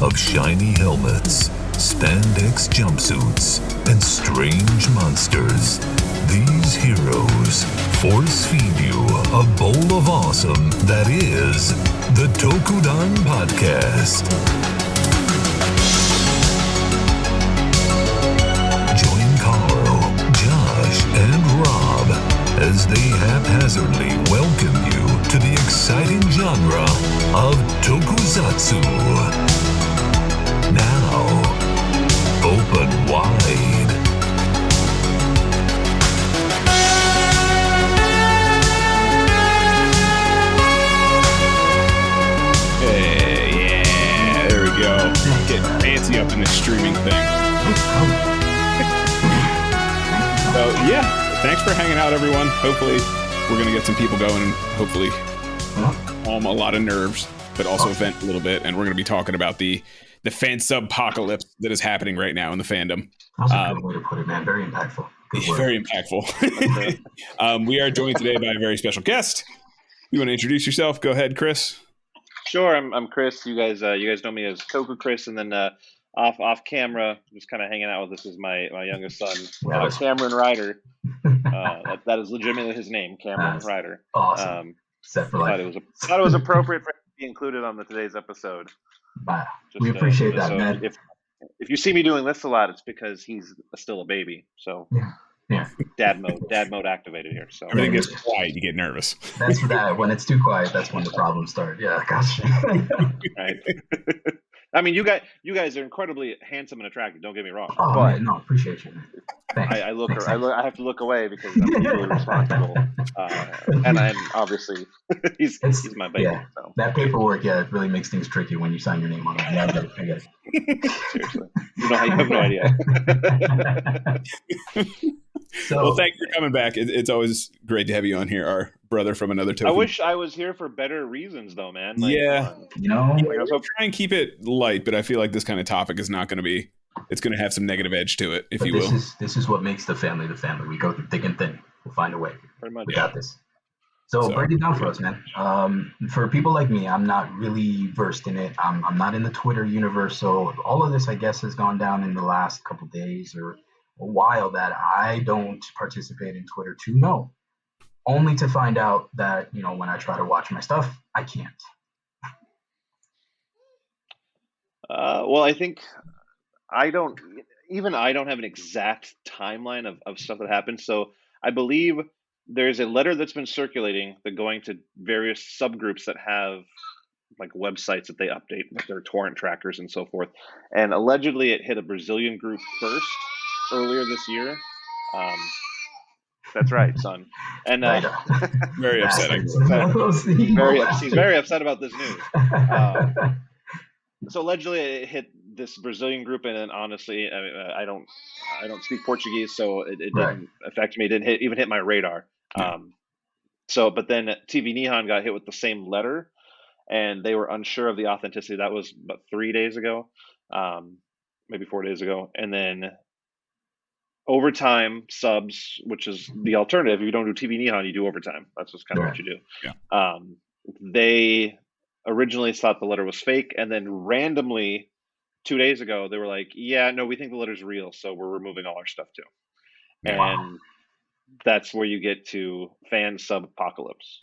of shiny helmets, spandex jumpsuits, and strange monsters. These heroes force feed you a bowl of awesome that is the Tokudon Podcast. Join Carl, Josh, and Rob as they haphazardly welcome you to the exciting genre of Tokusatsu. Now, open wide. Hey, yeah, there we go. Getting fancy up in this streaming thing. So, yeah. Thanks for hanging out, everyone. Hopefully, we're going to get some people going and hopefully calm a lot of nerves, but also vent a little bit. And we're going to be talking about the fan sub-pocalypse that is happening right now in the fandom. That's a good way to put it, man. Very impactful. Very impactful. We are joined today by a very special guest. You want to introduce yourself? Go ahead, Chris. Sure, I'm Chris. You guys know me as Tokuchris, and then off camera, just kind of hanging out with. This is my youngest son, Cameron Ryder. That is legitimately his name, Cameron Ryder. Awesome. Set for life. Thought it was appropriate for him to be included on today's episode. Wow. We appreciate that, so man. If you see me doing this a lot, it's because he's still a baby. So yeah. Dad mode activated here. So everything gets quiet, you get nervous. That's for that. When it's too quiet, that's when the problems start. Yeah, gotcha. Right. I mean, you guys are incredibly handsome and attractive. Don't get me wrong. Oh, but man, no, appreciate you, man. Thanks. I have to look away because I'm legally responsible, and I'm obviously he's my baby. Yeah, so. That paperwork, it really makes things tricky when you sign your name on it. Yeah, I get it. Seriously, you have no idea. Well, thank you for coming back. It's always great to have you on here, our brother from another Toku. I wish I was here for better reasons, though, man. We'll try and keep it light, but I feel like this kind of topic is not going to be. It's going to have some negative edge to it, if you will. This is what makes the family the family. We go through thick and thin. We'll find a way. Pretty much. We got this. So break it down for us, man. For people like me, I'm not really versed in it. I'm not in the Twitter universe, so all of this, I guess, has gone down in the last couple days or a while that I don't participate in Twitter to know, only to find out that, when I try to watch my stuff, I can't. Well, I think I don't have an exact timeline of stuff that happened. So I believe there's a letter that's been circulating that going to various subgroups that have like websites that they update with their torrent trackers and so forth. And allegedly it hit a Brazilian group first earlier this year. That's right, son. And very upsetting. He's very upset about this news. So allegedly it hit this Brazilian group, and then honestly, I don't speak Portuguese, so it didn't affect me. It didn't even hit my radar. But then TV-Nihon got hit with the same letter, and they were unsure of the authenticity. That was about 3 days ago, maybe 4 days ago, and then overtime subs, which is the alternative. If you don't do TV-Nihon, you do overtime. That's just kind of what you do. Yeah. They originally thought the letter was fake, and then randomly 2 days ago they were like, yeah, no, we think the letter's real, so we're removing all our stuff too. And that's where you get to fan sub-pocalypse,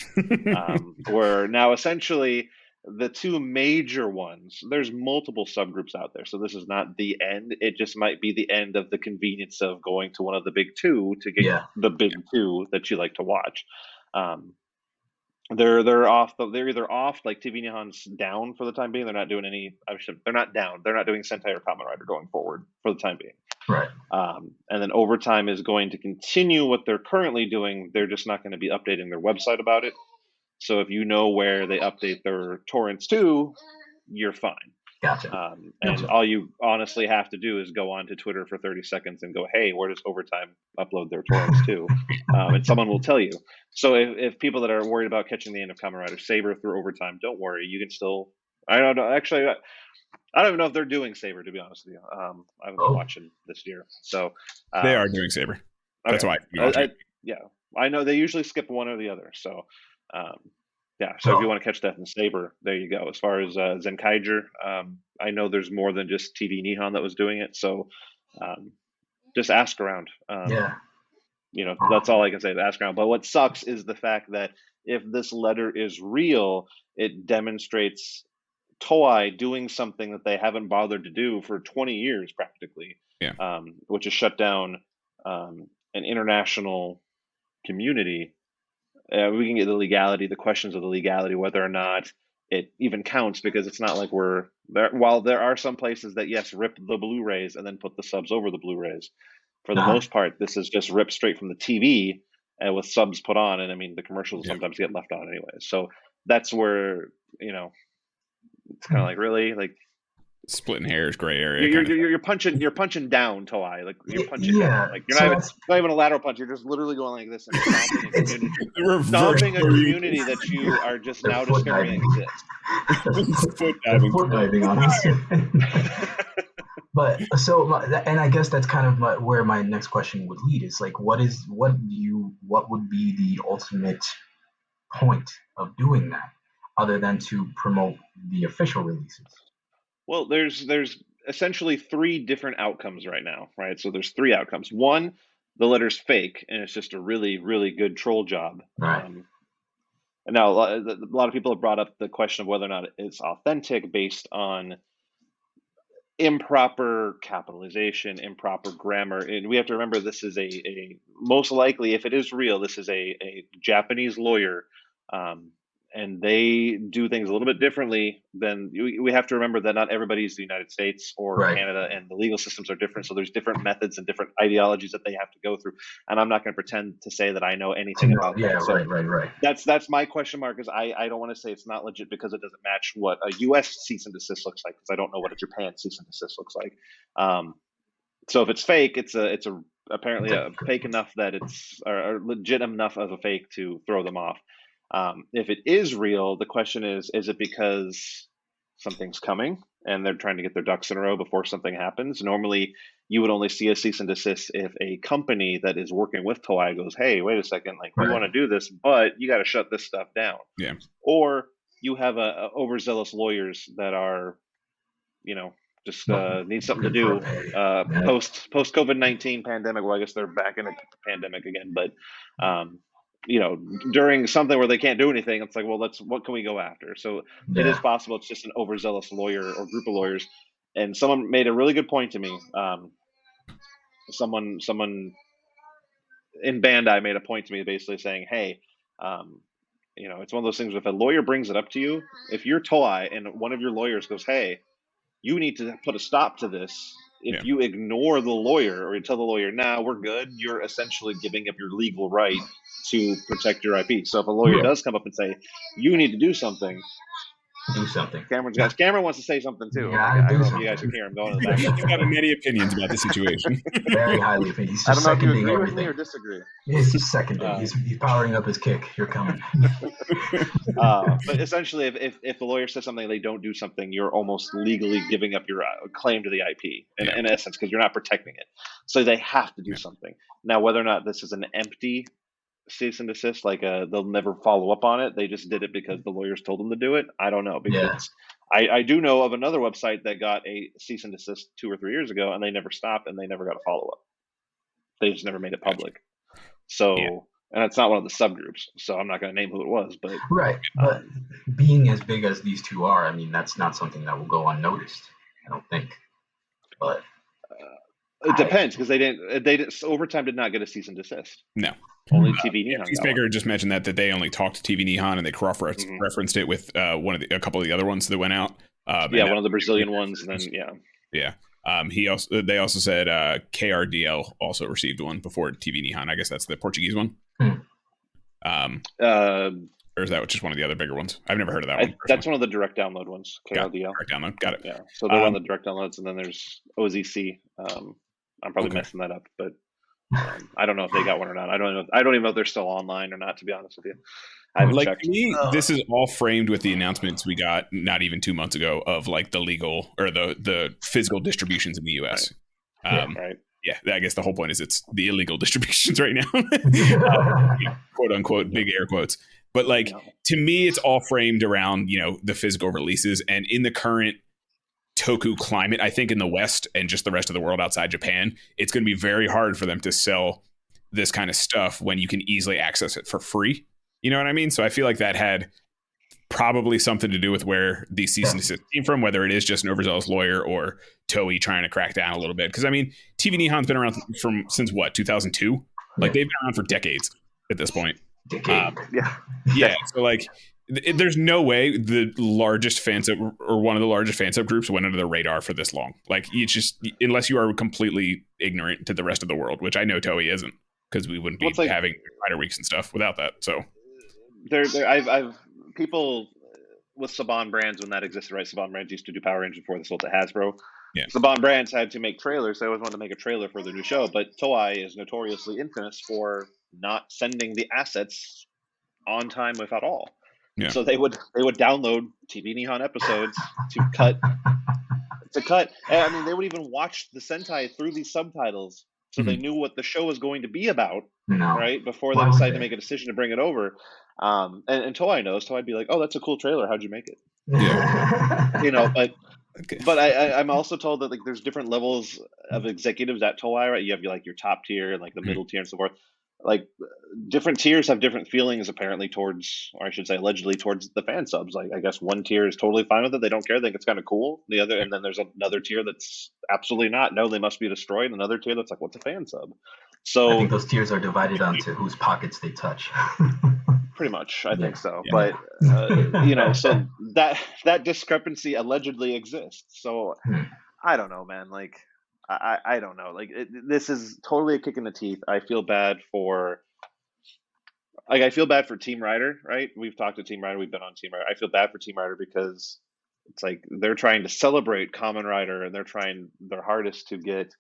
where now essentially the two major ones, there's multiple subgroups out there, so this is not the end. It just might be the end of the convenience of going to one of the big two to get the big two that you like to watch. They're off. They're either off, like TV-Nihon's down for the time being. They're not doing any. They're not down. They're not doing Sentai or Kamen Rider going forward for the time being. Right. And then Overtime is going to continue what they're currently doing. They're just not going to be updating their website about it. So if you know where they update their torrents to, you're fine. Gotcha. And all you honestly have to do is go on to Twitter for 30 seconds and go, hey, where does Overtime upload their torrents to? And someone will tell you. So if people that are worried about catching the end of Kamen Rider Saber through Overtime, don't worry. You can still... I don't know. Actually, I don't even know if they're doing Saber, to be honest with you. I haven't been watching this year. So they are doing Saber. That's why. I know they usually skip one or the other. So Yeah, so if you want to catch Death and Saber, there you go. As far as Zenkaiger, I know there's more than just TV-Nihon that was doing it, so just ask around. Yeah. You know, that's all I can say, ask around. But what sucks is the fact that if this letter is real, it demonstrates Toei doing something that they haven't bothered to do for 20 years practically, which is shut down an international community. We can get the legality, the questions of the legality, whether or not it even counts, because it's not like we're there. While there are some places that, yes, rip the Blu-rays and then put the subs over the Blu-rays, for the most part, this is just ripped straight from the TV and with subs put on. And I mean, the commercials sometimes get left on anyway. So that's where, you know, it's kind of like, really, like, splitting hairs, gray area. You're punching down Toei, like you're punching down. Like you're not even a lateral punch. You're just literally going like this and stomping a community that you are just now discovering exists. Foot diving on us. But so, and I guess that's kind of where my next question would lead, is like, what would be the ultimate point of doing that, other than to promote the official releases? Well, there's essentially 3 different outcomes right now, right? So there's 3 outcomes. One, the letter's fake, and it's just a really, really good troll job. Right. And now a lot of people have brought up the question of whether or not it's authentic based on improper capitalization, improper grammar. And we have to remember, this is a most likely, if it is real, this is a Japanese lawyer, and they do things a little bit differently than we have to remember that not everybody's the United States or Canada, and the legal systems are different. So there's different methods and different ideologies that they have to go through. And I'm not going to pretend to say that I know anything about that. So right. That's my question mark, is I don't want to say it's not legit because it doesn't match what a U.S. cease and desist looks like, because I don't know what a Japan cease and desist looks like. So if it's fake, it's apparently fake enough that it's or legit enough of a fake to throw them off. If it is real, the question is it because something's coming and they're trying to get their ducks in a row before something happens? Normally, you would only see a cease and desist if a company that is working with Toei goes, hey, wait a second, like, we want to do this, but you got to shut this stuff down. Yeah. Or you have overzealous lawyers that are, you know, just need something to do post COVID-19 pandemic. Well, I guess they're back in a pandemic again, but you know, during something where they can't do anything, it's like, well, what can we go after? So it is possible it's just an overzealous lawyer or group of lawyers. And someone made a really good point to me. Someone in Bandai made a point to me, basically saying, hey, you know, it's one of those things, if a lawyer brings it up to you, if you're Toei and one of your lawyers goes, hey, you need to put a stop to this. If you ignore the lawyer, or you tell the lawyer, nah, we're good, you're essentially giving up your legal right to protect your IP. So if a lawyer does come up and say, you need to do something. Cameron wants to say something too. I don't know if you guys can hear him going in the back. He's got many opinions about the situation. Very highly opinion. I don't know if you agree with me or disagree. He's just seconding. He's powering up his kick. You're coming. But essentially, if the lawyer says something, they don't do something, you're almost legally giving up your claim to the IP in essence, because you're not protecting it. So they have to do something. Now, whether or not this is an empty cease and desist, like they'll never follow up on it, they just did it because the lawyers told them to do it, I don't know, because I do know of another website that got a cease and desist 2 or 3 years ago, and they never stopped, and they never got a follow-up. They just never made it public. So and it's not one of the subgroups, so I'm not going to name who it was, but but being as big as these two are, I mean, that's not something that will go unnoticed, I don't think. But it depends, because they didn't Overtime did not get a cease and desist. No. Only TV-Nihon. Peacemaker just mentioned that they only talked to TV-Nihon, and they cross-referenced it with a couple of the other ones that went out. One of the Brazilian ones, and then they also said KRDL also received one before TV-Nihon. I guess that's the Portuguese one. Or is that just one of the other bigger ones? I've never heard of that one. That's one of the direct download ones. KRDL. Direct download. Got it. Yeah. So they're one of the direct downloads, and then there's OZC. I'm probably messing that up, but I don't know if they got one or not. I don't even know if they're still online or not, to be honest with you. I haven't checked. To me, this is all framed with the announcements we got not even 2 months ago of like the legal or the physical distributions in the US. Right. Yeah, I guess the whole point is it's the illegal distributions right now. Quote unquote, big air quotes. But like to me, it's all framed around, you know, the physical releases. And in the current Toku climate, I think in the West and just the rest of the world outside Japan, it's going to be very hard for them to sell this kind of stuff when you can easily access it for free. You know what I mean? So I feel like that had probably something to do with where these cease and desist came from, whether it is just an overzealous lawyer or Toei trying to crack down a little bit. Because I mean, TV-Nihon's been around since what, 2002? Like they've been around for decades at this point. Yeah. So like, there's no way the largest fan sub or one of the largest fan sub groups went under the radar for this long. Like, it's just, unless you are completely ignorant to the rest of the world, which I know Toei isn't, because we wouldn't be having Rider Weeks and stuff without that. So I've people with Saban brands, when that existed, right? Saban brands used to do Power Rangers before they sold to Hasbro. Yeah. Saban brands had to make trailers. They always wanted to make a trailer for their new show, but Toei is notoriously infamous for not sending the assets on time, if at all. Yeah. So they would download TV-Nihon episodes to cut. And, I mean, they would even watch the Sentai through these subtitles, so they knew what the show was going to be about, right? Before they decided to make a decision to bring it over. And Toei knows. Toei'd be like, "Oh, that's a cool trailer. How'd you make it?" Yeah. You know, but I'm also told that like there's different levels of executives at Toei, right? You have like your top tier and like the middle tier and so forth. Like different tiers have different feelings apparently towards, or I should say allegedly towards the fan subs. Like I guess one tier is totally fine with it. They don't care. They think it's kind of cool. The other, and then there's another tier that's absolutely not. No, they must be destroyed. Another tier that's like, what's a fan sub? So I think those tiers are divided onto whose pockets they touch. Pretty much, I think so. Yeah. But you know, so that discrepancy allegedly exists. So I don't know, man. Like I don't know. Like this is totally a kick in the teeth. I feel bad for Team Rider, right? We've talked to Team Rider. We've been on Team Rider. I feel bad for Team Rider because it's like they're trying to celebrate Kamen Rider and they're trying their hardest to get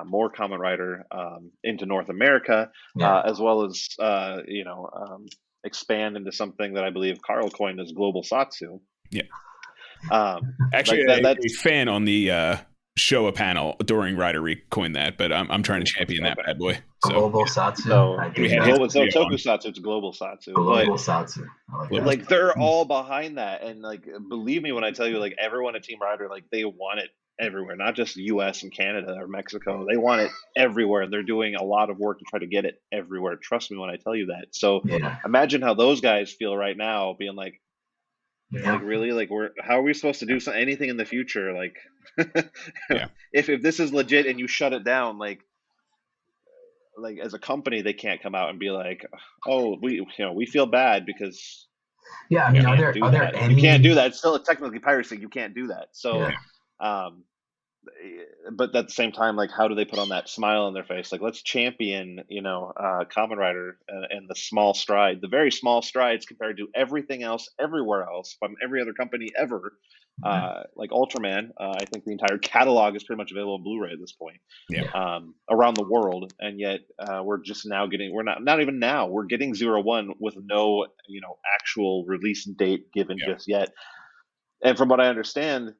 more Kamen Rider into North America, as well as expand into something that I believe Carl coined as global Satsu. Yeah. Actually, a fan on the Showa panel during Rider Week coined that, but I'm trying to champion that bad boy. So, global Satsu. So Tokusatsu, it's global Satsu. Global Satsu. Like they're all behind that, and like believe me when I tell you, like everyone at Team Rider, like they want it everywhere, not just U.S. and Canada or Mexico. They want it everywhere. They're doing a lot of work to try to get it everywhere. Trust me when I tell you that. So imagine how those guys feel right now, being like, like really, like how are we supposed to do anything in the future? Like, if this is legit and you shut it down, like as a company, they can't come out and be like, oh, we feel bad because I mean, are there any... You can't do that. It's still technically piracy. You can't do that. So, but at the same time, like, how do they put on that smile on their face? Like, let's champion, Kamen Rider and the small stride, the very small strides compared to everything else, everywhere else from every other company ever. Like Ultraman, I think the entire catalog is pretty much available on Blu-ray at this point, around the world, and yet we're just now getting, we're getting 01 with no, actual release date given just yet. And from what I understand,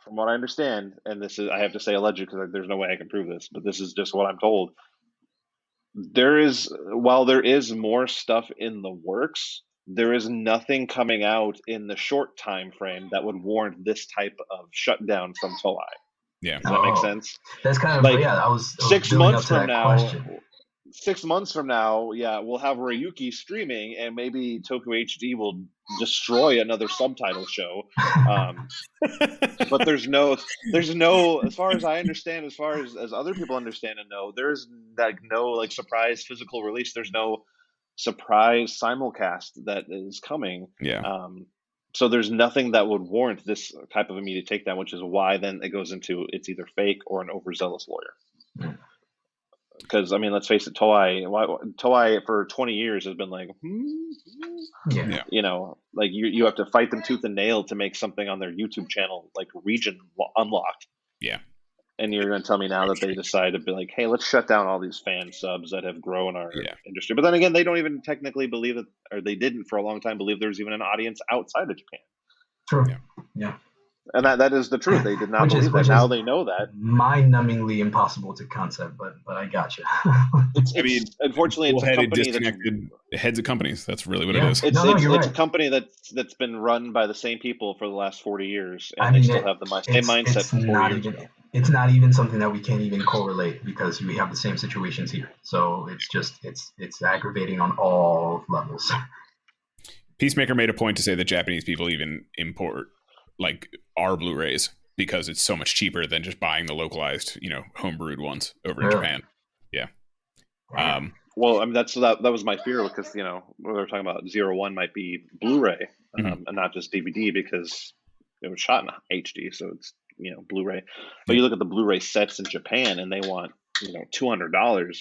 and this is, I have to say alleged because there's no way I can prove this, but this is just what I'm told. While there is more stuff in the works, there is nothing coming out in the short time frame that would warrant this type of shutdown from Toei. Yeah. Does that make sense? That's kind of like I was 6 months from now. Question. 6 months from now, we'll have Ryuki streaming, and maybe Toku HD will destroy another subtitle show. But there's no, as far as I understand, as far as other people understand and know, there's like no like surprise physical release. There's no surprise simulcast that is coming. So there's nothing that would warrant this type of immediate takedown, which is why then it goes into it's either fake or an overzealous lawyer. Because I mean, let's face it, Toei for 20 years has been like, like you have to fight them tooth and nail to make something on their YouTube channel like region unlocked. Yeah. And you're going to tell me now that they decide to be like, hey, let's shut down all these fan subs that have grown our industry. But then again, they don't even technically believe it, or they didn't for a long time believe there's even an audience outside of Japan. True. Yeah. And that is the truth. They did not believe that. Now they know that. Mind-numbingly impossible to concept, but I got you. Unfortunately, it's a company disconnected heads of companies. That's really what it is. It's a company that's been run by the same people for the last 40 years, and they still have the same mindset from 40 years ago. It's not even something that we can't even correlate because we have the same situations here. So it's aggravating on all levels. Peacemaker made a point to say that Japanese people even import like our Blu-rays because it's so much cheaper than just buying the localized, homebrewed ones over in Japan. Yeah. Well, I mean, that was my fear because, we were talking about 01 might be Blu-ray and not just DVD because it was shot in HD. So it's, Blu-ray. But you look at the Blu-ray sets in Japan and they want, $200,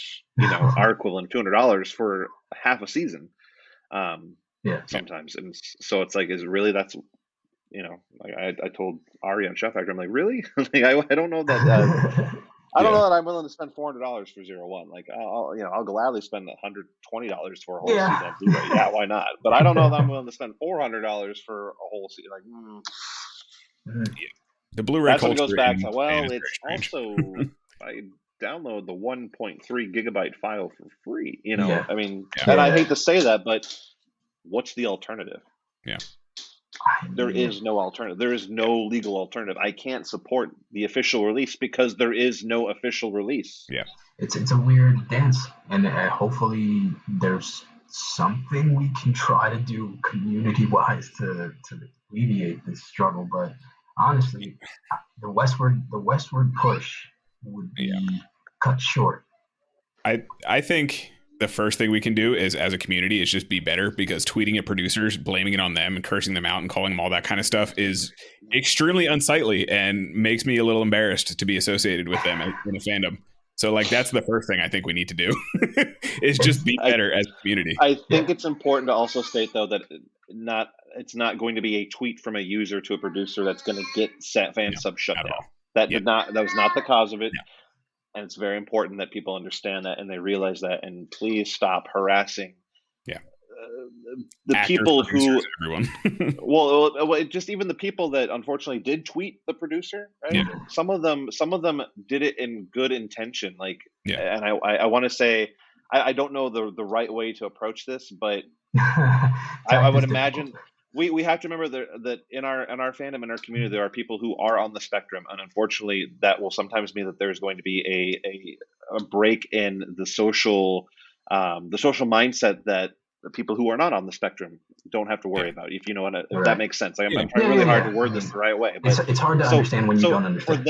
our equivalent of $200 for half a season. Sometimes. And so it's like, is it really that's, I told Ari on Chef Factor, I'm like, really? Like, I don't know that. I don't know that I'm willing to spend $400 for 01. Like, I'll gladly spend $120 for a whole season on Blu-ray. Yeah, why not? But I don't know that I'm willing to spend $400 for a whole season. Like, the Blu-ray that's culture what goes back to. Well, it's also I download the 1.3 gigabyte file for free. I mean, and I hate to say that, but what's the alternative? Yeah. There is no alternative. There is no legal alternative. I can't support the official release because there is no official release. Yeah. It's a weird dance, and hopefully there's something we can try to do community-wise to alleviate this struggle. But honestly, the westward push would be cut short. I think the first thing we can do is, as a community, is just be better, because tweeting at producers, blaming it on them and cursing them out and calling them all that kind of stuff is extremely unsightly and makes me a little embarrassed to be associated with them in a fandom. So like, that's the first thing I think we need to do is just be better as a community. I think it's important to also state though that it's not going to be a tweet from a user to a producer that's going to get fan sub shut down. That was not the cause of it. No. And it's very important that people understand that and they realize that, and please stop harassing the actors, people who everyone. well, just even the people that unfortunately did tweet the producer, right? Yeah. Some of them did it in good intention, and I want to say I don't know the right way to approach this, but I would imagine we have to remember that in our fandom, in our community, there are people who are on the spectrum, and unfortunately, that will sometimes mean that there's going to be a break in the social mindset that the people who are not on the spectrum don't have to worry about. If you know if that makes sense. I'm trying really hard to word this the right way. But it's hard to understand when you don't understand.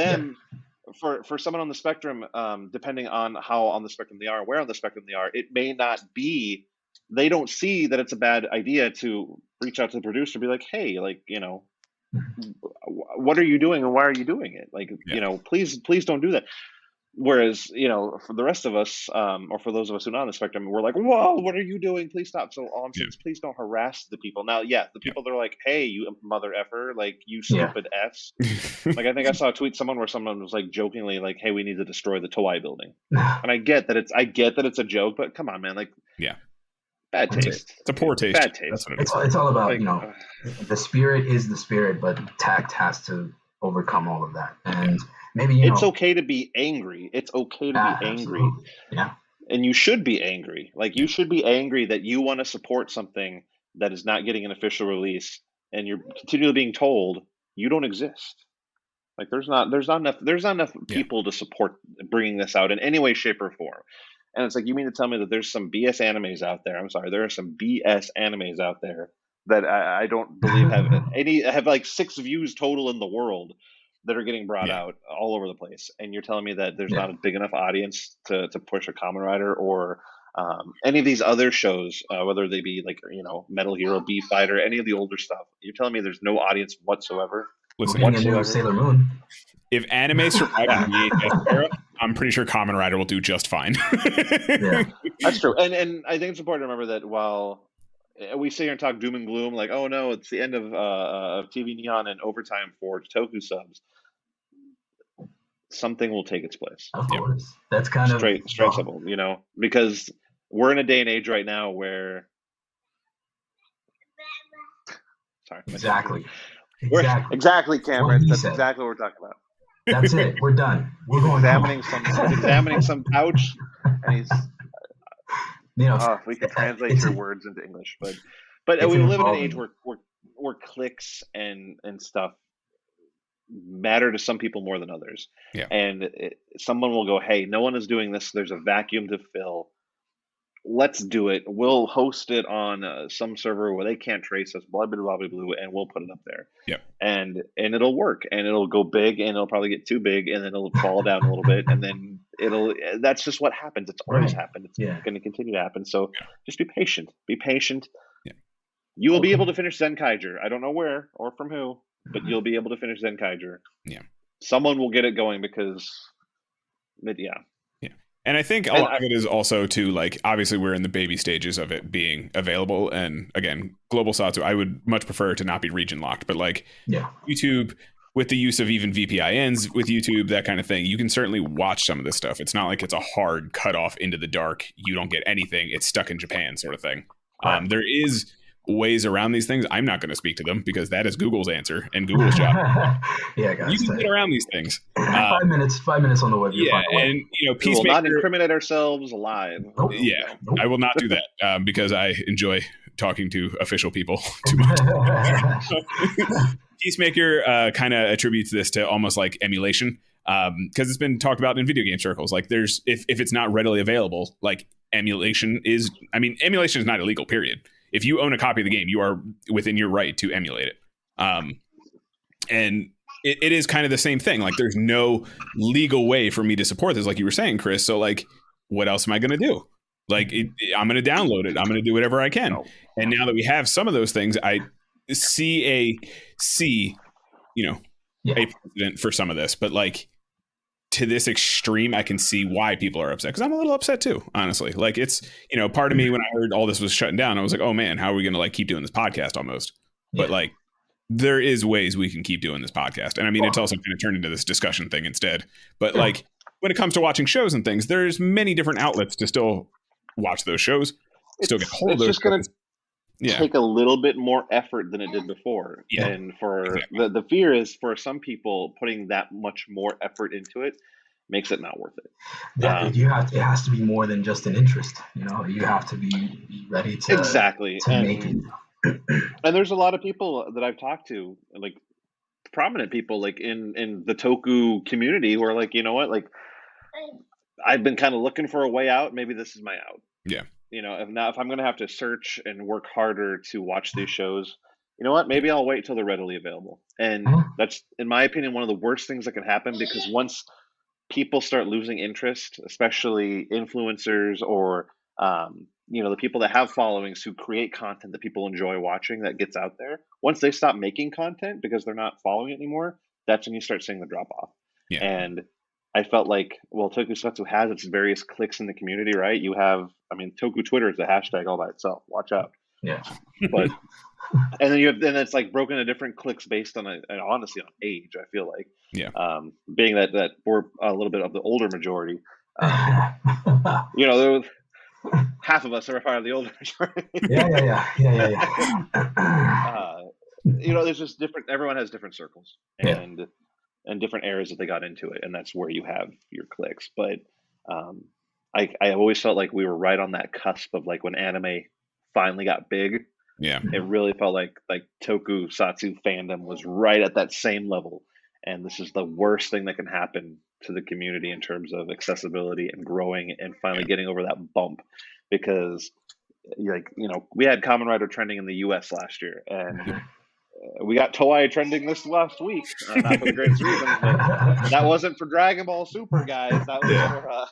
For them, for someone on the spectrum, depending on how on the spectrum they are, where on the spectrum they are, it may not be. They don't see that it's a bad idea to reach out to the producer and be like, hey, what are you doing and why are you doing it? Please don't do that. Whereas, for the rest of us, or for those of us who are not on the spectrum, we're like, whoa, what are you doing? Please stop. So all I'm saying is please don't harass the people. Now, the people that are like, hey, you mother effer, you stupid Fs. I think I saw a tweet where someone was jokingly like, hey, we need to destroy the Toei building. And I get that it's a joke, but come on, man. Bad taste. It's a poor taste. Bad taste. That's what it is. It's all about, the spirit is the spirit, but tact has to overcome all of that. And maybe, it's okay to be angry. It's okay to be angry. Absolutely. Yeah. And you should be angry. You should be angry that you want to support something that is not getting an official release, and you're continually being told you don't exist. There's not enough people to support bringing this out in any way, shape, or form. And it's you mean to tell me that there's some BS animes out there? I'm sorry, there are some BS animes out there that I don't believe have 6 views total in the world that are getting brought out all over the place. And you're telling me that there's not a big enough audience to push a Kamen Rider or any of these other shows, whether they be Metal Hero, Beef Fighter, any of the older stuff. You're telling me there's no audience whatsoever? Listen, Sailor Moon. If anime survives the VHS era, I'm pretty sure Kamen Rider will do just fine. That's true. And I think it's important to remember that while we sit here and talk doom and gloom, oh no, it's the end of TV-Nihon and overtime for Toku subs, something will take its place. Of course. That's kind of straight simple, because we're in a day and age right now where exactly. Exactly, What Cameron. he That's said. exactly what we're talking about. That's it. We're done. We're He's going examining home. some pouch, and he's You know, if we could translate it's your words into English, but it's we an live in an age evolving. where clicks and stuff matter to some people more than others. Yeah. And someone will go, "Hey, no one is doing this. There's a vacuum to fill. Let's do it. We'll host it on some server where they can't trace us, blah blah blah blah blah, and we'll put it up there. Yeah. And it'll work, and it'll go big, and it'll probably get too big, and then it'll fall down a little bit, and then that's just what happens. It's always Right. happened. It's Yeah. going to continue to happen. So just be patient. Be patient. Yeah. You will be Okay. able to finish Zenkaiger. I don't know where or from who, but you'll be able to finish Zenkaiger. Yeah. Someone will get it going because, yeah. And I think a lot of it is also to, like, obviously we're in the baby stages of it being available. And again, global Satsu, I would much prefer to not be region locked, but like YouTube, with the use of even VPINs with YouTube, that kind of thing, you can certainly watch some of this stuff. It's not like it's a hard cutoff into the dark. You don't get anything. It's stuck in Japan sort of thing. Right. There is ways around these things. I'm not going to speak to them because that is Google's answer and Google's job. Yeah, guys, you can get around these things. 5 minutes on the web. Yeah, and you know, we will not incriminate ourselves live. Nope. Yeah, Nope. I will not do that because I enjoy talking to official people too much. Peacemaker kind of attributes this to almost like emulation because it's been talked about in video game circles. Like, there's if it's not readily available, like emulation is. I mean, emulation is not illegal. Period. If you own a copy of the game, you are within your right to emulate it. And it is kind of the same thing. Like, there's no legal way for me to support this, like you were saying, Chris. So, like, what else am I going to do? Like, I'm going to download it. I'm going to do whatever I can. And now that we have some of those things, I see you know, a precedent for some of this. But, like, to this extreme, I can see why people are upset, because I'm a little upset too, honestly. Like, it's, you know, part of me when I heard all this was shutting down, I was like, oh man, how are we going to like keep doing this podcast almost? But like, there is ways we can keep doing this podcast. And I mean, it's also going to turn into this discussion thing instead. But like, when it comes to watching shows and things, there's many different outlets to still watch those shows, still get hold of those. It's just going to take a little bit more effort than it did before. Yeah. And for the fear is for some people, putting that much more effort into it makes it not worth it. Yeah, it has to be more than just an interest. You know, you have to be ready to make it. And there's a lot of people that I've talked to, like prominent people, like in the Toku community, who are like, you know what, like, I've been kind of looking for a way out. Maybe this is my out. Yeah. You know, if I'm going to have to search and work harder to watch these shows, you know what, maybe I'll wait till they're readily available. And that's, in my opinion, one of the worst things that can happen, because once people start losing interest, especially influencers or, you know, the people that have followings who create content that people enjoy watching that gets out there, once they stop making content because they're not following it anymore, that's when you start seeing the drop off. Yeah. And I felt like, well, Tokusatsu has its various cliques in the community, right? You have, I mean, Toku Twitter is a hashtag all by itself. Watch out. Yeah. But and then it's like broken into different cliques based on honestly on age. I feel like, being that we're a little bit of the older majority. You know, half of us are part of the older majority. You know, there's just different. Everyone has different circles and different eras that they got into it, and that's where you have your cliques. But I always felt like we were right on that cusp of like when anime finally got big. Yeah, it really felt like Tokusatsu fandom was right at that same level, and this is the worst thing that can happen to the community in terms of accessibility and growing and finally getting over that bump, because like, you know, we had Kamen Rider trending in the US last year, and we got Toei trending this last week, not for the greatest reason, but that wasn't for Dragon Ball Super, guys. That was for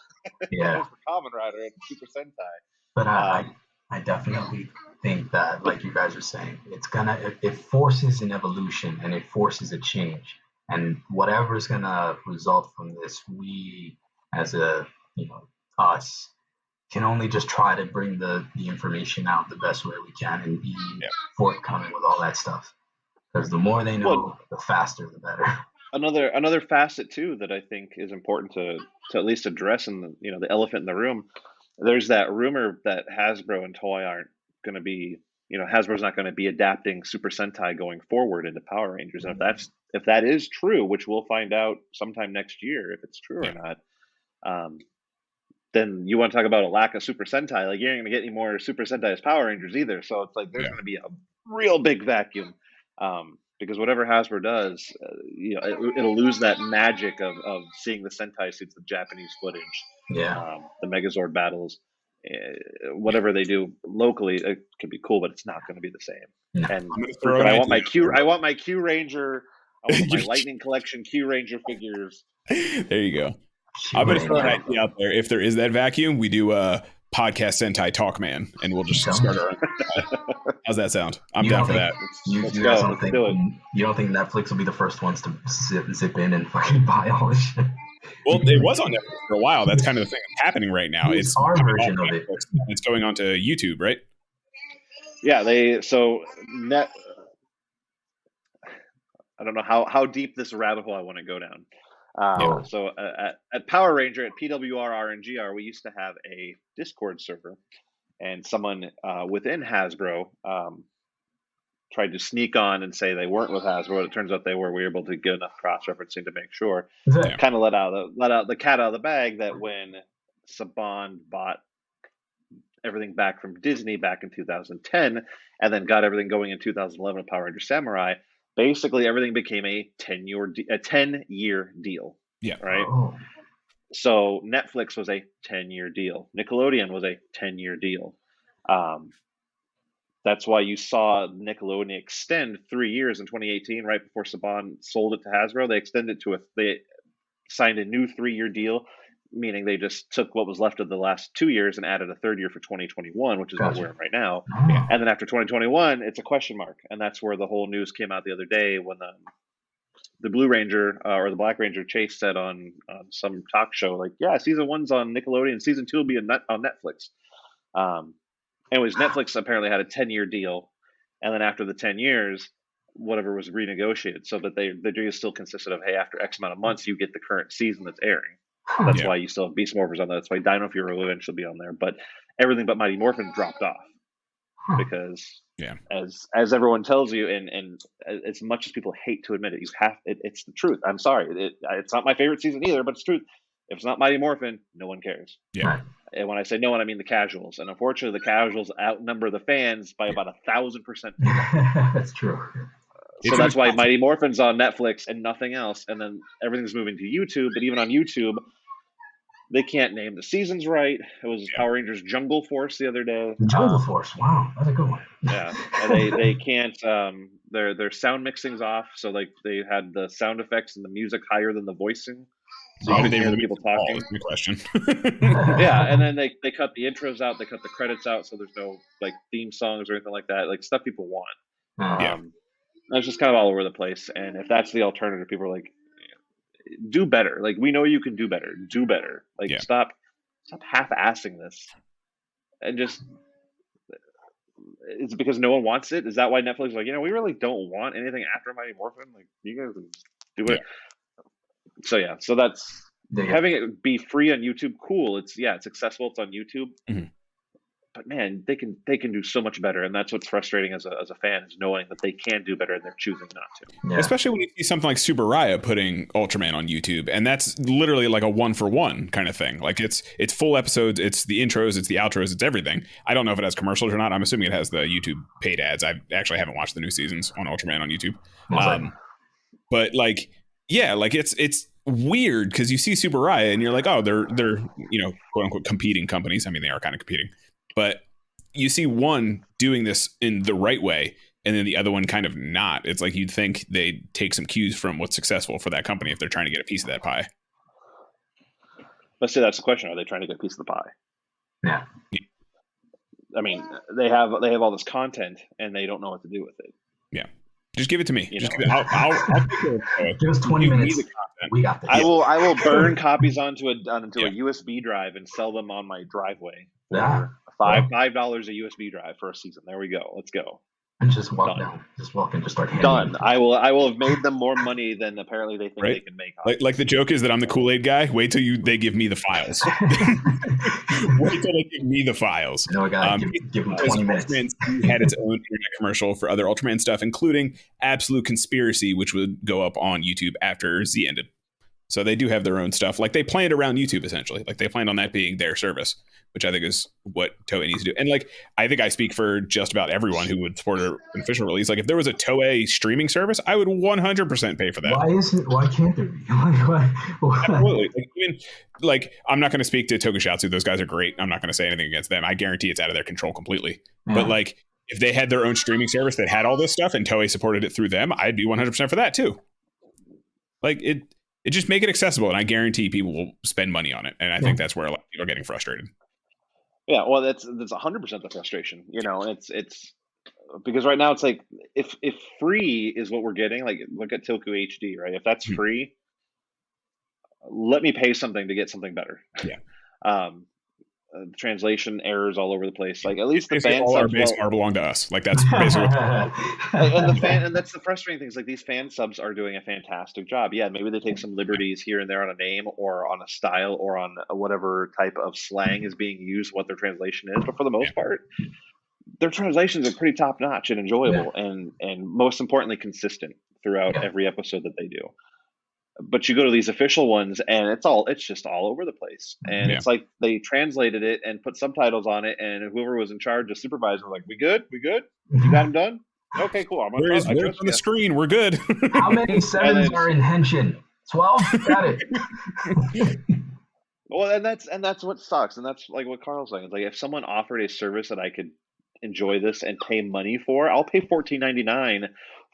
that was for Kamen Rider and Super Sentai. But I definitely think that, like you guys are saying, it forces an evolution and it forces a change. And whatever is gonna result from this, we as us can only just try to bring the information out the best way we can and be forthcoming with all that stuff. Because the more they know, the faster, the better. Another facet too that I think is important to at least address in the elephant in the room. There's that rumor that Hasbro and Toei aren't going to be Hasbro's not going to be adapting Super Sentai going forward into Power Rangers. And if that is true, which we'll find out sometime next year if it's true or not, then you want to talk about a lack of Super Sentai. Like, you ain't going to get any more Super Sentai as Power Rangers either. So it's like there's going to be a real big vacuum, because whatever Hasbro does, it'll lose that magic of seeing the Sentai suits, the Japanese footage, the Megazord battles. Whatever they do locally, it could be cool, but it's not going to be the same. And but I want my Q Ranger, I want my Lightning Collection Q Ranger figures. There you go. I'm going to throw an idea out there. If there is that vacuum, we do a podcast Sentai Talk Man, and we'll just start our own. How's that sound? I'm down for that. You don't think Netflix will be the first ones to zip in and fucking buy all this shit? Well, it was on Netflix for a while. That's kind of the thing that's happening right now. It's our version of it. It's going on to YouTube, right? Yeah, I don't know how deep this rabbit hole I want to go down. So at Power Ranger, at PWR, RNGR, we used to have a Discord server, and someone within Hasbro tried to sneak on and say they weren't with Hasbro. It turns out they were. We were able to get enough cross-referencing to make sure. Kind of let out the cat out of the bag that when Saban bought everything back from Disney back in 2010, and then got everything going in 2011 with Power Ranger Samurai, basically everything became a 10-year deal. Yeah. Right. Oh. So Netflix was a 10-year deal. Nickelodeon was a 10-year deal. That's why you saw Nickelodeon extend 3 years in 2018, right before Saban sold it to Hasbro. They signed a new 3-year deal, meaning they just took what was left of the last 2 years and added a third year for 2021, which is what we're in right now. Oh. And then after 2021, it's a question mark. And that's where the whole news came out the other day when the Blue Ranger or the Black Ranger Chase said on some talk show, like, yeah, season 1's on Nickelodeon, season 2 will be on Netflix. Anyways, Netflix apparently had a 10-year deal, and then after the 10 years, whatever was renegotiated, so that the deal still consisted of, hey, after X amount of months, you get the current season that's airing. That's why you still have Beast Morphers on there. That's why Dino Fury will eventually be on there. But everything but Mighty Morphin dropped off because, as everyone tells you, and as much as people hate to admit it, it's the truth. I'm sorry, it's not my favorite season either, but it's true. If it's not Mighty Morphin, no one cares. Yeah. And when I say no one, I mean the casuals. And unfortunately, the casuals outnumber the fans by about 1,000%. That's true. So that's why Mighty Morphin's on Netflix and nothing else. And then everything's moving to YouTube. But even on YouTube, they can't name the seasons right. It was Power Rangers Jungle Force the other day. Jungle Force. Wow, that's a good one. Yeah, and they can't. Their sound mixing's off. So like they had the sound effects and the music higher than the voicing. So you can hear the people talking. Good question. Yeah, and then they cut the intros out. They cut the credits out. So there's no like theme songs or anything like that. Like stuff people want. It's just kind of all over the place. And if that's the alternative, people are like, do better. Like, we know you can do better. Do better. Like, stop half-assing this. And just, is it because no one wants it? Is that why Netflix is like, we really don't want anything after Mighty Morphin? Like, you guys can do it. So so that's having it be free on YouTube. Cool. It's accessible. It's on YouTube. Mm-hmm. But man, they can do so much better, and that's what's frustrating as a fan, is knowing that they can do better and they're choosing not to. Yeah. Especially when you see something like Super Raya putting Ultraman on YouTube, and that's literally like a 1-for-1 kind of thing. Like it's full episodes, it's the intros, it's the outros, it's everything. I don't know if it has commercials or not. I'm assuming it has the YouTube paid ads. I actually haven't watched the new seasons on Ultraman on YouTube. But like, like it's weird because you see Super Raya and you're like, oh, they're quote unquote competing companies. I mean, they are kind of competing. But you see one doing this in the right way, and then the other one kind of not. It's like you'd think they'd take some cues from what's successful for that company if they're trying to get a piece of that pie. Let's say that's the question. Are they trying to get a piece of the pie? Yeah. I mean, they have all this content, and they don't know what to do with it. Yeah. Just give it to me. I'll give us 20 minutes. We got this. I will burn copies onto a USB drive and sell them on my driveway. $5 a USB drive for a season. There we go. Let's go. And just walk Done. down. Just walk and just start handing Done. them. I will have made them more money than apparently they think Right? they can make. Like the joke is that I'm the Kool-Aid guy. Wait till they give me the files. Wait till they give me the files. No, I gotta give them 20 minutes. Ultraman had its own internet commercial for other Ultraman stuff, including Absolute Conspiracy, which would go up on YouTube after Z ended. So they do have their own stuff. Like they planned around YouTube essentially. Like they planned on that being their service, which I think is what Toei needs to do. And like I think I speak for just about everyone who would support an official release. Like if there was a Toei streaming service, I would 100% pay for that. Why can't there be? Why? Absolutely. Like, even like I'm not going to speak to Tokusatsu. Those guys are great. I'm not going to say anything against them. I guarantee it's out of their control completely. Yeah. But like if they had their own streaming service that had all this stuff and Toei supported it through them, I'd be 100% for that too. Like it just make it accessible, and I guarantee people will spend money on it. And I think that's where a lot of people are getting frustrated. Yeah, well, that's 100% the frustration. You know, it's because right now it's like if free is what we're getting, like look at Toku HD, right? If that's free, let me pay something to get something better. Yeah. Translation errors all over the place. Like at least the basically fan all our subs base are belong to us. Like that's basically and that's the frustrating thing is like these fan subs are doing a fantastic job. Yeah, maybe they take some liberties here and there on a name or on a style or on whatever type of slang is being used, what their translation is, but for the most part, their translations are pretty top notch and enjoyable and most importantly consistent throughout every episode that they do. But you go to these official ones and it's just all over the place. And it's like they translated it and put subtitles on it, and whoever was in charge of supervising was like, we good? You got them done? Okay, cool. Where's on the screen? We're good. How many sevens are in Henshin? 12? Got it. Well, and that's what sucks. And that's like what Carl's saying. It's like if someone offered a service that I could enjoy this and pay money for, I'll pay $14.99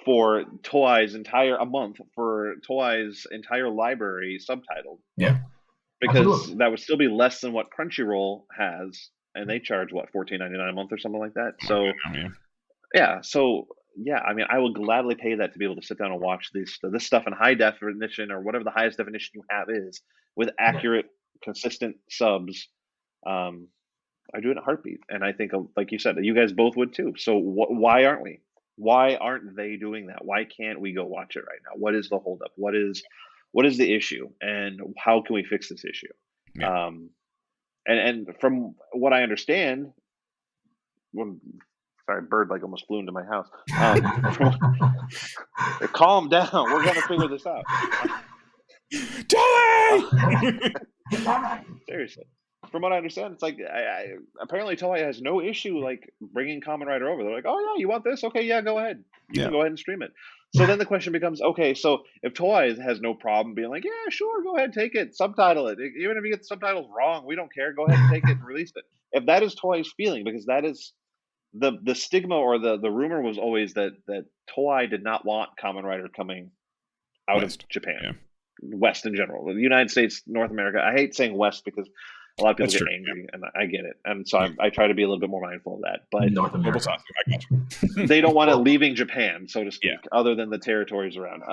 for Toei's a month for Toei's entire library subtitled. Yeah. Because Absolutely. that would still be less than what Crunchyroll has, and they charge what, $14.99 a month or something like that. So I mean, I will gladly pay that to be able to sit down and watch this stuff in high definition or whatever the highest definition you have is with accurate, consistent subs. I do it in a heartbeat, and I think, like you said, you guys both would too. So why aren't we? Why aren't they doing that? Why can't we go watch it right now? What is the holdup? What is the issue, and how can we fix this issue? Yeah. And from what I understand, sorry, bird like almost flew into my house. Calm down. We're gonna figure this out. Seriously. From what I understand, it's like apparently Toei has no issue like bringing Kamen Rider over. They're like, oh yeah, you want this? Okay, yeah, go ahead. You can go ahead and stream it. So then the question becomes, okay, so if Toei has no problem being like, yeah, sure, go ahead, take it, subtitle it. Even if you get the subtitles wrong, we don't care. Go ahead and take it and release it. If that is Toei's feeling, because that is the stigma or the rumor was always that Toei did not want Kamen Rider coming out of Japan, West in general, the United States, North America. I hate saying West because a lot of people get angry, and I get it, and so I try to be a little bit more mindful of that. But North America, they don't want it leaving Japan, so to speak, other than the territories around.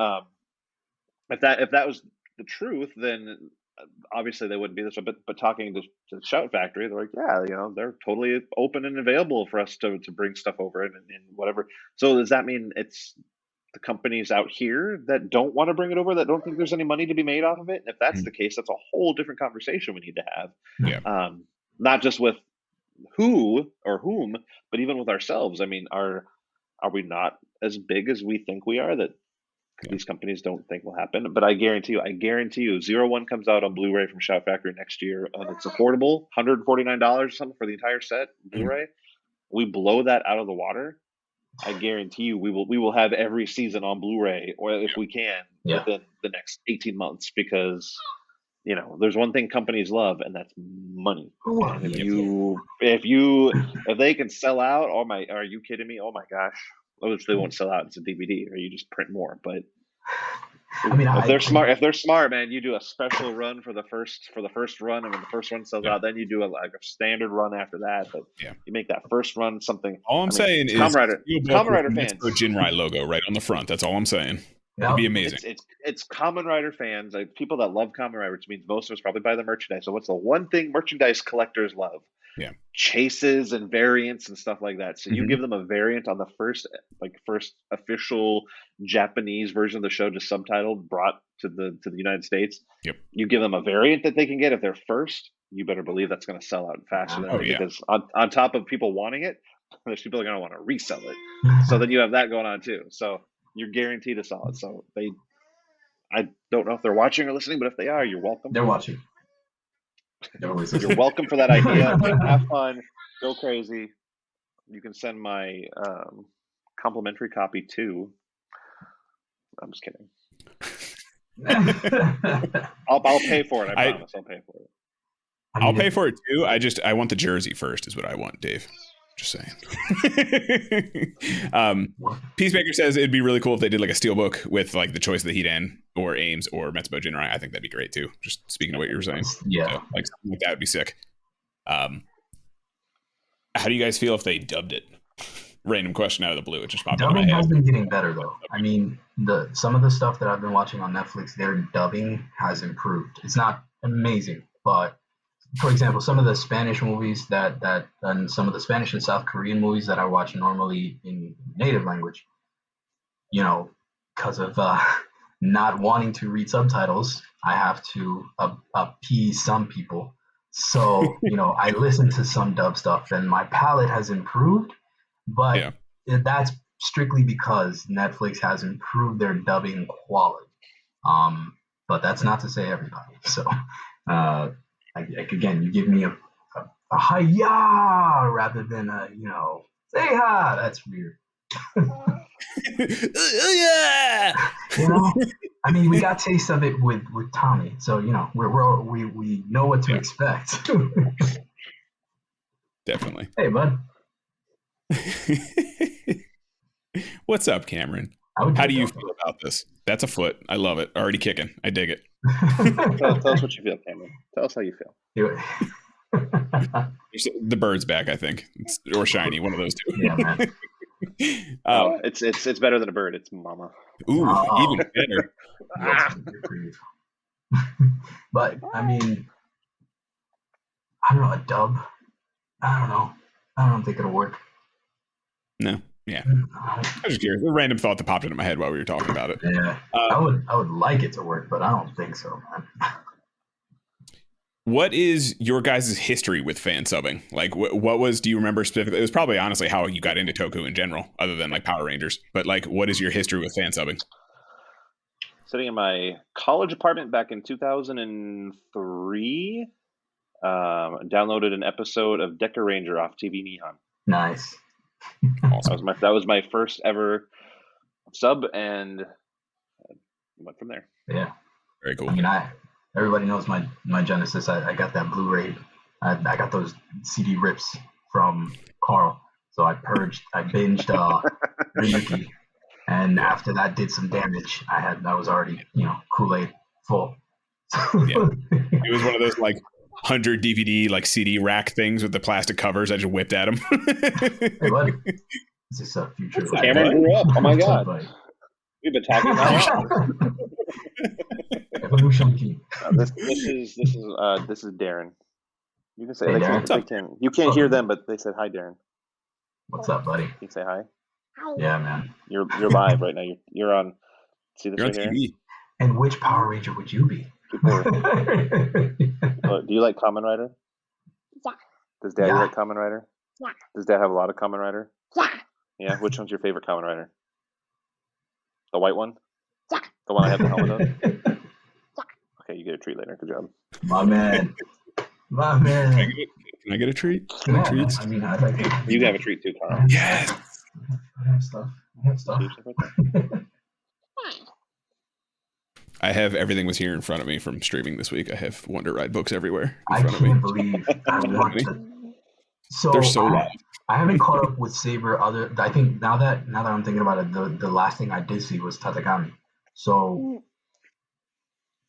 If that was the truth, then obviously they wouldn't be this way. But talking to Shout Factory, they're like, yeah, you know, they're totally open and available for us to bring stuff over and whatever. So does that mean it's the companies out here that don't want to bring it over, that don't think there's any money to be made off of it? And if that's the case, that's a whole different conversation we need to have. Not just with who or whom, but even with ourselves. I mean, are we not as big as we think we are, that these companies don't think will happen? But I guarantee you, 01 comes out on Blu-ray from Shout Factory next year, and it's affordable, $149 or something for the entire set Blu-ray. We blow that out of the water, I guarantee you we will have every season on Blu-ray, or if we can, within the next 18 months, because you know there's one thing companies love, and that's money. And if they can sell out, are you kidding me? Oh my gosh, which they won't sell out. It's a DVD, or you just print more. But I mean, if they're smart, man, you do a special run for the first run, and when the first run sells out, then you do a standard run after that. But you make that first run something. All I'm saying is Kamen Rider fans. Jinrai logo right on the front. That's all I'm saying. It'd be amazing. It's Kamen Rider fans, like people that love Kamen Rider, which means most of us probably buy the merchandise. So what's the one thing merchandise collectors love? chases and variants and stuff like that. So you give them a variant on the first official Japanese version of the show, just subtitled, brought to the United States. Yep. You give them a variant that they can get if they're first. You better believe that's going to sell out faster than because on top of people wanting it, there's people are going to want to resell it. So then you have that going on too. So you're guaranteed to sell it. So I don't know if they're watching or listening, but if they are, you're welcome. They're watching. You're welcome for that idea. Have fun. Go crazy. You can send my complimentary copy too. I'm just kidding. I'll pay for it. I promise. I'll pay for it. I'll pay for it too. I want the jersey first, is what I want, Dave. Just saying. Peacemaker says it'd be really cool if they did like a steelbook with like the choice of the Hidan or Ames or Metsubo Jinrai. I think that'd be great too. Just speaking of what you were saying. Yeah. So, like something like that would be sick. How do you guys feel if they dubbed it? Random question out of the blue. It just popped in my head. Dubbing has been getting better though. I mean, some of the stuff that I've been watching on Netflix, their dubbing has improved. It's not amazing, but for example, some of the Spanish movies and some of the Spanish and South Korean movies that I watch normally in native language, because of not wanting to read subtitles, I have to appease some people. So, I listen to some dub stuff and my palette has improved, but that's strictly because Netflix has improved their dubbing quality. But that's not to say everybody. So, again, you give me a hi-ya rather than say ha. That's weird. I mean, we got taste of it with Tommy, so we know what to expect. Definitely. Hey, bud. What's up, Cameron? How do you feel about this? That's a foot. I love it. Already kicking. I dig it. Tell us what you feel, Cameron. Tell us how you feel. The bird's back, I think, or shiny. One of those two. Yeah, man. It's better than a bird. It's mama. Ooh, even better. But I mean, I don't know, a dub. I don't know. I don't think it'll work. No. Yeah. I was just curious. A random thought that popped into my head while we were talking about it. Yeah. I would like it to work, but I don't think so, man. What is your guys' history with fan subbing? Like, do you remember specifically? It was probably honestly how you got into Toku in general, other than like Power Rangers. But like, what is your history with fan subbing? Sitting in my college apartment back in 2003, downloaded an episode of Decker Ranger off TV-Nihon. Nice. Awesome. That was my first ever sub, and went from there. Yeah. Very cool. I mean, everybody knows my Genesis. I got that Blu-ray. I got those CD rips from Carl. So I binged Ryuki, and after that did some damage. I was already Kool-Aid full. Yeah. It was one of those like 100 DVD like CD rack things with the plastic covers. I just whipped at him. Hey, bud. Is this a future? Cameron grew up. Oh my god. We've been talking about Evolution Key. This is Darren. You can say Hey, Darren. You can't hear them, but they said hi, Darren. What's up, buddy? Can you say hi? Yeah, man. You're live right now. You're on. See this You're on right TV. here? And which Power Ranger would you be? Do you like Kamen Rider? Yeah. Does Daddy Yeah. like Kamen Rider? Yeah. Does Dad have a lot of Kamen Rider? Yeah. Yeah. Which one's your favorite Kamen Rider? The white one? Yeah. The one I have the helmet of? Okay, you get a treat later. Good job. My man. Can I get a treat? Come on, Treats? man. I mean, I'd like to. You have a treat too, Carl. Yes. I have stuff. I have Everything Was Here in front of me from streaming this week. I have Wonder Ride books everywhere in I front of me. can't believe I want to. So They're so loud. I haven't caught up with Saber. I think now that I'm thinking about it, the last thing I did see was Tatagami. So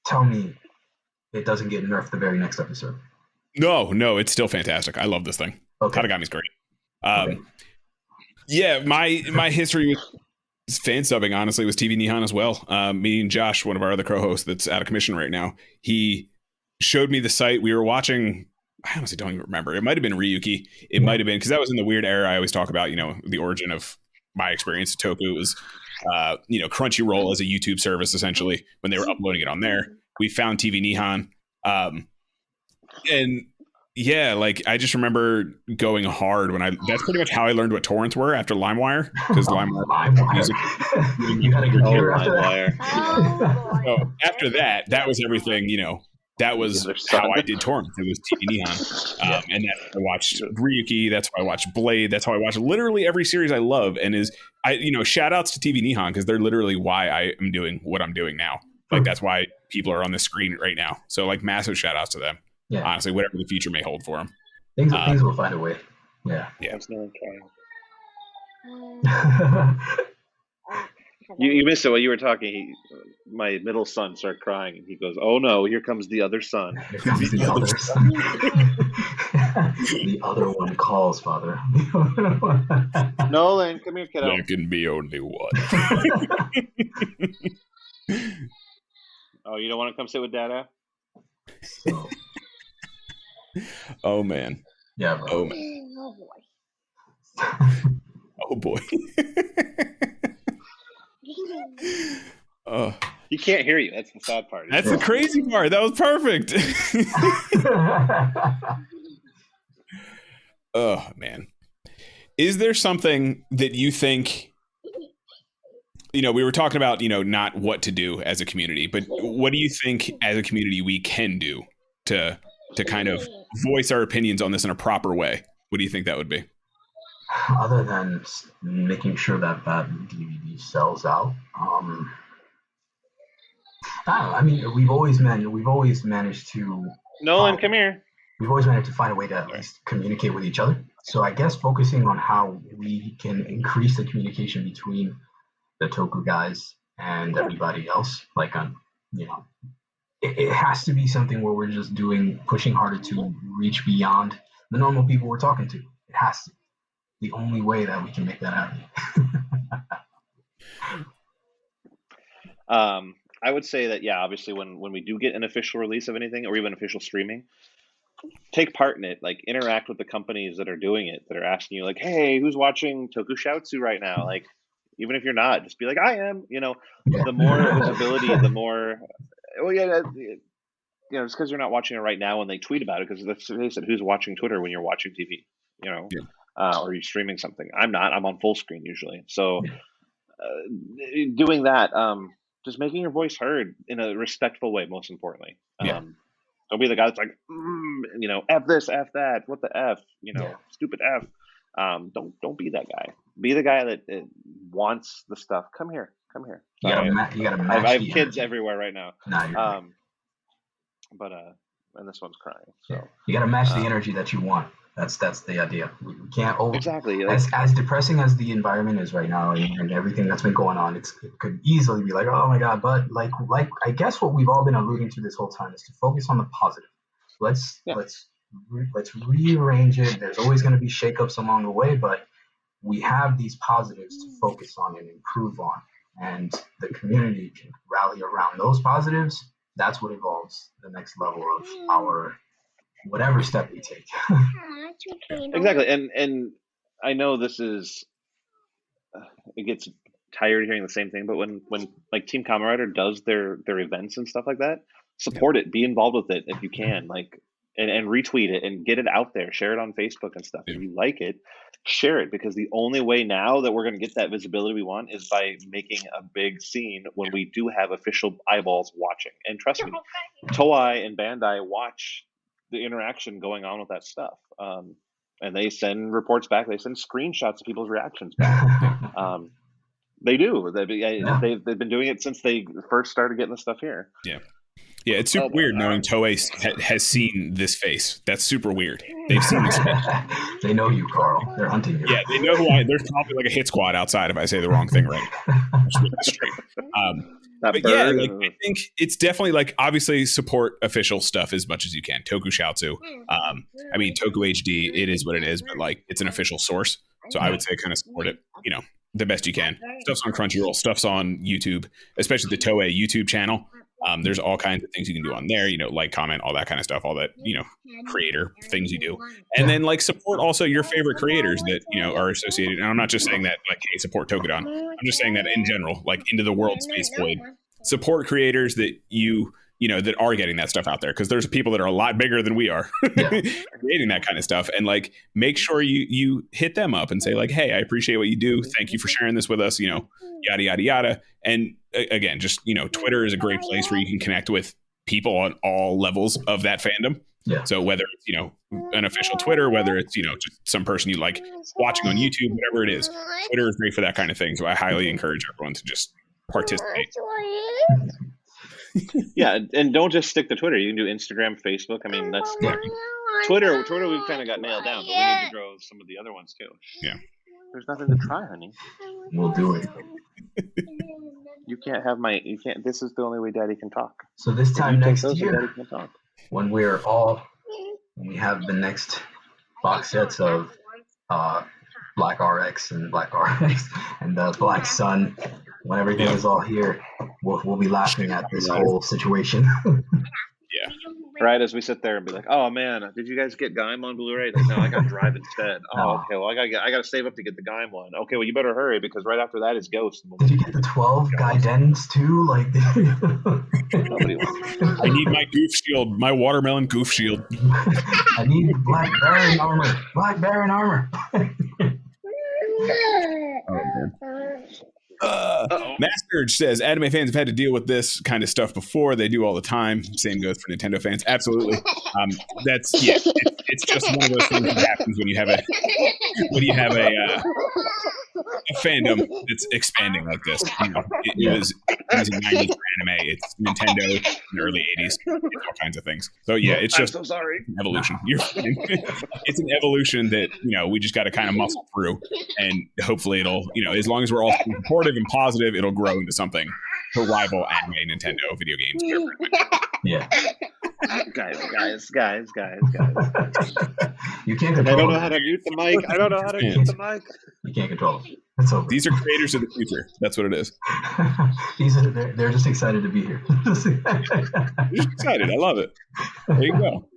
tell me, it doesn't get nerfed the very next episode. No, it's still fantastic. I love this thing. Okay. Tatagami's great. Okay. Yeah, my history with fan subbing honestly was TV-Nihon as well. Me and Josh, one of our other co-hosts that's out of commission right now, he showed me the site. We were watching I honestly don't even remember. It might have been Ryuki. It might have been, because that was in the weird era I always talk about, the origin of my experience at Toku was, Crunchyroll as a YouTube service, essentially, when they were uploading it on there. We found TV-Nihon. And yeah, like I just remember going hard that's pretty much how I learned what torrents were after LimeWire, because LimeWire music. You had a computer after that? So after that was everything, that was how I did torrents. It was TV-Nihon. And that's how I watched Ryuki. That's how I watched Blade. That's how I watched literally every series I love. And shout outs to TV-Nihon, because they're literally why I am doing what I'm doing now. Like, that's why people are on the screen right now. So, like, massive shout outs to them. Yeah. Honestly, whatever the future may hold for them. Things will find a way. Yeah. That's no You missed it while you were talking. My middle son started crying, and he goes, "Oh no, here comes the other son." Here comes the other son. The other one calls, Father. Nolan, come here, kiddo. There can be only one. Oh, you don't want to come sit with Dada? So. Oh man. Yeah, bro. Oh man. Oh boy. He can't hear you. That's the sad part. That's the crazy part. That was perfect. Oh man. Is there something that you think, we were talking about, not what to do as a community, but what do you think as a community we can do to kind of voice our opinions on this in a proper way? What do you think that would be? Other than making sure that DVD sells out, I don't know. I mean, we've always managed to. Nolan, come here. We've always managed to find a way to at least communicate with each other. So I guess focusing on how we can increase the communication between the Toku guys and everybody else, like it has to be something where we're just pushing harder to reach beyond the normal people we're talking to. It has to. The only way that we can make that happen. I would say that, obviously when we do get an official release of anything, or even official streaming, take part in it, like interact with the companies that are doing it, that are asking you like, hey, who's watching Tokusatsu right now? Like, even if you're not, just be like, I am, the more visibility, the more, just because you're not watching it right now when they tweet about it, because let's face it, who's watching Twitter when you're watching TV, or you're streaming something? I'm not. I'm on full screen usually. So doing that, just making your voice heard in a respectful way, most importantly. Don't be the guy that's like, F this, F that, what the F, stupid F. Don't be that guy. Be the guy that wants the stuff. Come here. You gotta match. I have kids everywhere right now. Nah, and this one's crying. So you gotta match the energy that you want. That's the idea. We can't exactly as depressing as the environment is right now and everything that's been going on. It could easily be like, oh my god. But like I guess what we've all been alluding to this whole time is to focus on the positive. Let's rearrange it. There's always going to be shakeups along the way, but we have these positives to focus on and improve on, and the community can rally around those positives. That's what involves the next level of our whatever step we take. Exactly, and I know this is it gets tired hearing the same thing, but when like Team Kamen Rider does their events and stuff like that, support it, be involved with it if you can, like and retweet it and get it out there, share it on Facebook and stuff. If you like it, share it, because the only way now that we're going to get that visibility we want is by making a big scene when we do have official eyeballs watching. And trust me, Toei and Bandai watch the interaction going on with that stuff, and they send reports back. They send screenshots of people's reactions back. They do. They've been doing it since they first started getting the stuff here. Yeah, it's super weird knowing Toei has seen this face. That's super weird. They've seen this face. They know you, Carl. They're hunting you. Yeah, they know who I am. There's probably like a hit squad outside if I say the wrong thing right. Straight. But yeah, like, I think it's definitely like, obviously support official stuff as much as you can. Tokusatsu. I mean, Toku HD, it is what it is, but like it's an official source. So I would say kind of support it, the best you can. Stuff's on Crunchyroll, stuff's on YouTube, especially the Toei YouTube channel. There's all kinds of things you can do on there, like, comment, all that kind of stuff, all that, creator things you do. And then like support also your favorite creators that, are associated. And I'm not just saying that like, hey, support Tokudon. I'm just saying that in general, like Into the World Space Blade, support creators that that are getting that stuff out there, because there's people that are a lot bigger than we are creating that kind of stuff. And like, make sure you hit them up and say like, hey, I appreciate what you do. Thank you for sharing this with us, yada, yada, yada. And again, just, Twitter is a great place where you can connect with people on all levels of that fandom. Yeah. So whether it's, an official Twitter, whether it's, just some person you like watching on YouTube, whatever it is, Twitter is great for that kind of thing. So I highly encourage everyone to just participate. Yeah, and don't just stick to Twitter. You can do Instagram, Facebook. I mean, that's Twitter. We've kind of got nailed down, but we need to grow some of the other ones too. Yeah. There's nothing to try, honey. We'll do it. You can't have you can't. This is the only way Daddy can talk. So this time next Daddy year, can talk. when we have the next box sets of Black RX and Black RX and the Black Sun, when everything is all here, we'll be laughing at this whole situation. Yeah. Right, as we sit there and be like, "Oh man, did you guys get Gaim on Blu-ray?" Like, no, I got Drive instead. Oh, okay. Well, I got to save up to get the Gaim one. Okay, well, you better hurry because right after that is Ghost. Did you get the 12 Gaidens too? Like, nobody wants. I need my goof shield, my watermelon goof shield. I need Black Baron armor. Black Baron armor. Masterge says anime fans have had to deal with this kind of stuff before. They do all the time. Same goes for Nintendo fans. Absolutely. It's just one of those things that happens when you have a fandom that's expanding like this. It was in the 90s for anime. It's Nintendo in the early 80s. It's all kinds of things. So yeah, it's just I'm so sorry. an evolution. You're fine. It's an evolution that we just got to kind of muscle through, and hopefully it'll as long as we're all supportive and positive, it'll grow into something to rival anime, Nintendo, video games. Yeah. Guys. You can't control. I don't know how to mute the mic. I don't know how to mute the mic. You can't control them. It's over. These are creators of the future. That's what it is. They're just excited to be here. You're excited. I love it. There you go.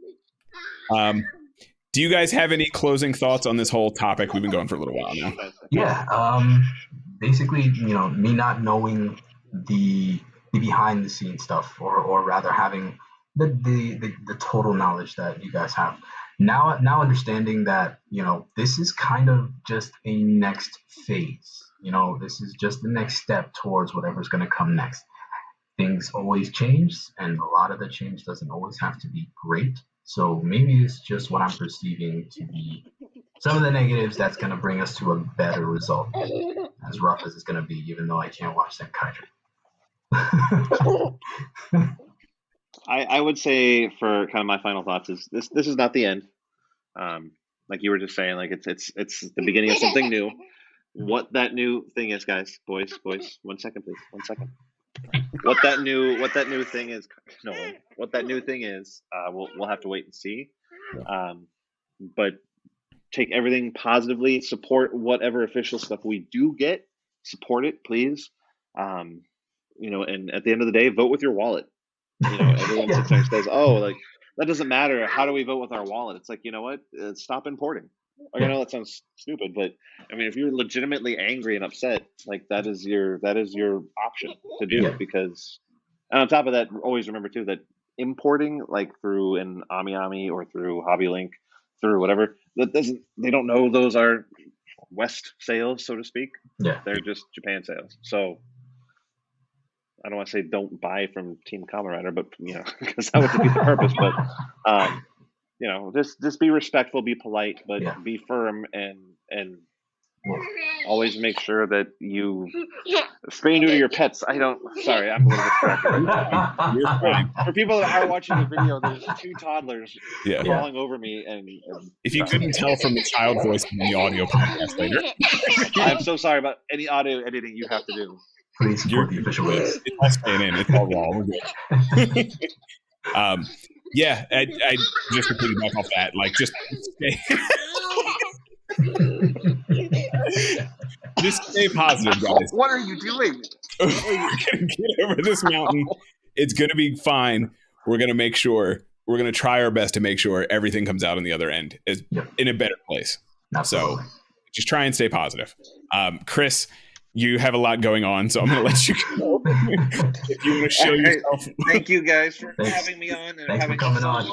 Do you guys have any closing thoughts on this whole topic? We've been going for a little while now. Yeah. Basically, me not knowing the behind the scenes stuff, or rather having the total knowledge that you guys have. Now understanding that, this is kind of just a next phase. This is just the next step towards whatever's going to come next. Things always change, and a lot of the change doesn't always have to be great. So maybe it's just what I'm perceiving to be some of the negatives that's going to bring us to a better result, as rough as it's going to be, even though I can't watch that kaiju. I would say, for kind of my final thoughts, is this is not the end. Like you were just saying, like it's the beginning of something new. What that new thing is, guys, boys, 1 second, please, 1 second. What that new thing is, we'll have to wait and see. But take everything positively. Support whatever official stuff we do get. Support it, please. And at the end of the day, vote with your wallet. Everyone sits there and says, "Oh, like that doesn't matter. How do we vote with our wallet?" It's like, you know what? Stop importing. Like, I know that sounds stupid, but I mean, if you're legitimately angry and upset, like that is your option to do. Because, and on top of that, always remember too that importing, like through an AmiAmi or through HobbyLink, through whatever, they don't know those are West sales, so to speak. Yeah, they're just Japan sales. So I don't want to say don't buy from Team Kamen Rider, but because that would defeat the purpose. But just be respectful, be polite, but be firm, and always make sure that you spay and neuter your pets. Sorry, I'm a little distracted. You're fine. For people that are watching the video, there's 2 toddlers crawling over me, and if you couldn't tell from the child voice in the audio podcast later, I'm so sorry about any audio editing you have to do. Please support the official ways. It's all staying in. It's all raw. We're good. I just to piggyback off that, like just stay positive, guys. What are you doing? We're gonna get over this mountain. It's going to be fine. We're going to make sure, we're going to try our best to make sure everything comes out on the other end is in a better place. Absolutely. So just try and stay positive. Chris, you have a lot going on, so I'm going to let you go. If you want to show yourself. Thank you guys for having me on. And Thanks having for coming on.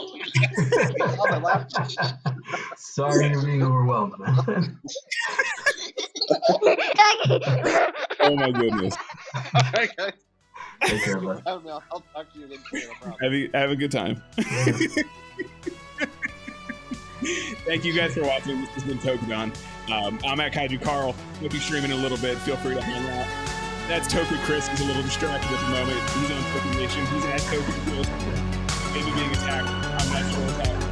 Sorry you're being overwhelmed, man. Oh my goodness. All right, guys. Take care, bud. I'll talk to you again. Have a good time. Thank you guys for watching. This has been Tokudon. I'm at Kaiju Carl. We'll be streaming in a little bit. Feel free to hang out. That's Tokuchris. He's a little distracted at the moment. He's on Tokunation. He's at Tokuchris. Maybe being attacked. I'm not sure what's happening.